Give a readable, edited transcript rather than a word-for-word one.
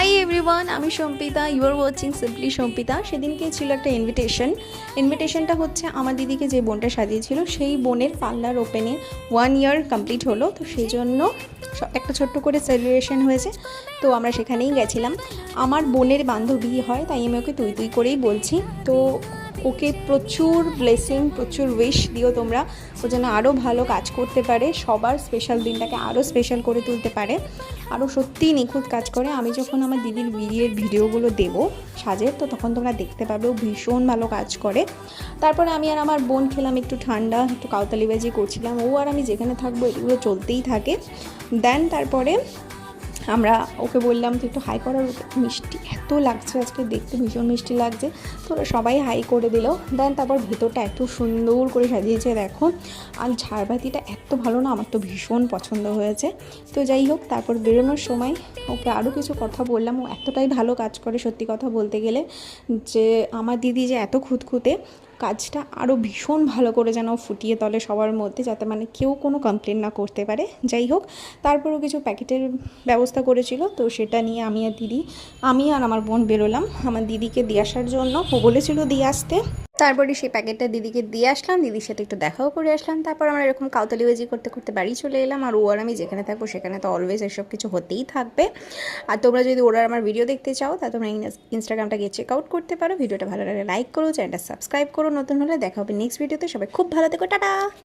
High everyone, আমি Sampita. You are watching simply Sampita. সেদিনকে ছিল একটা ইনভিটেশনটা হচ্ছে আমার দিদিকে যে বোনটা সাজিয়েছিল সেই বোনের পার্লার ওপেনে 1 ইয়ার কমপ্লিট হলো, তো সেই জন্য একটা ছোট্ট করে সেলিব্রেশন হয়েছে। তো আমরা সেখানেই গেছিলাম। আমার বোনের বান্ধবী হয়, তাই আমি ওকে তুই তুই করেই বলছি। তো ওকে প্রচুর ব্লেসিং, প্রচুর উইশ দিও তোমরা, ও যেন আরও ভালো কাজ করতে পারে, সবার স্পেশাল দিনটাকে আরও স্পেশাল করে তুলতে পারে, আরও সত্যিই নিখুঁত কাজ করে। আমি যখন আমার দিদির বিয়ের ভিডিওগুলো দেবো সাজের, তো তখন তোমরা দেখতে পাবে ও ভীষণ ভালো কাজ করে। তারপরে আমি আর আমার বোন খেলাম একটু ঠান্ডা, একটু কাউতালিবাজি করছিলাম। ও আর আমি যেখানে থাকবো এগুলো চলতেই থাকে। দেন তারপরে আমরা ওকে বললাম তো একটু হাই করার, মিষ্টি এত লাগছে আজকে, দেখতে ভীষণ মিষ্টি লাগছে। তো সবাই হাই করে দিল। দেন তারপর ভেতরটা এত সুন্দর করে সাজিয়েছে দেখো, আর ঝাড়বাতিটা এত ভালো না, আমার তো ভীষণ পছন্দ হয়েছে। তো যাই হোক, তারপর বেরোনোর সময় ওকে আরও কিছু কথা বললাম। ও এতটাই ভালো কাজ করে সত্যি কথা বলতে গেলে, যে আমার দিদি যে এত খুঁতখুঁতে, কাজটা আরও ভীষণ ভালো করে যেন ফুটিয়ে তোলে সবার মধ্যে, যাতে মানে কেউ কোনো কমপ্লেন না করতে পারে। যাই হোক, তারপরেও কিছু প্যাকেটের ব্যবস্থা করেছিল, তো সেটা নিয়ে আমি আর আমার বোন বেরোলাম আমার দিদিকে দিয়ে আসার জন্য। ও বলেছিল দিয়ে আসতে। তারপরে সেই প্যাকেটটা দিদিকে দিয়ে আসলাম, দিদির সাথে একটু দেখাও করে আসলাম। তারপর আমরা এরকম কাউতালিবাজি করতে করতে বাড়ি চলে এলাম। আর ও আর আমি যেখানে থাকবো সেখানে তো অলওয়েজ এসব কিছু হতেই থাকবে। আর তোমরা যদি ওরা আমার ভিডিও দেখতে চাও, তা তোমরা ইনস্টাগ্রামটা গিয়ে চেক আউট করতে পারো। ভিডিওটা ভালো লাগলে লাইক করো, চ্যানেলটা সাবস্ক্রাইব করো। নতুন হলে দেখা হবে নেক্সট ভিডিওতে। সবাই খুব ভালো থেকো, টাটা।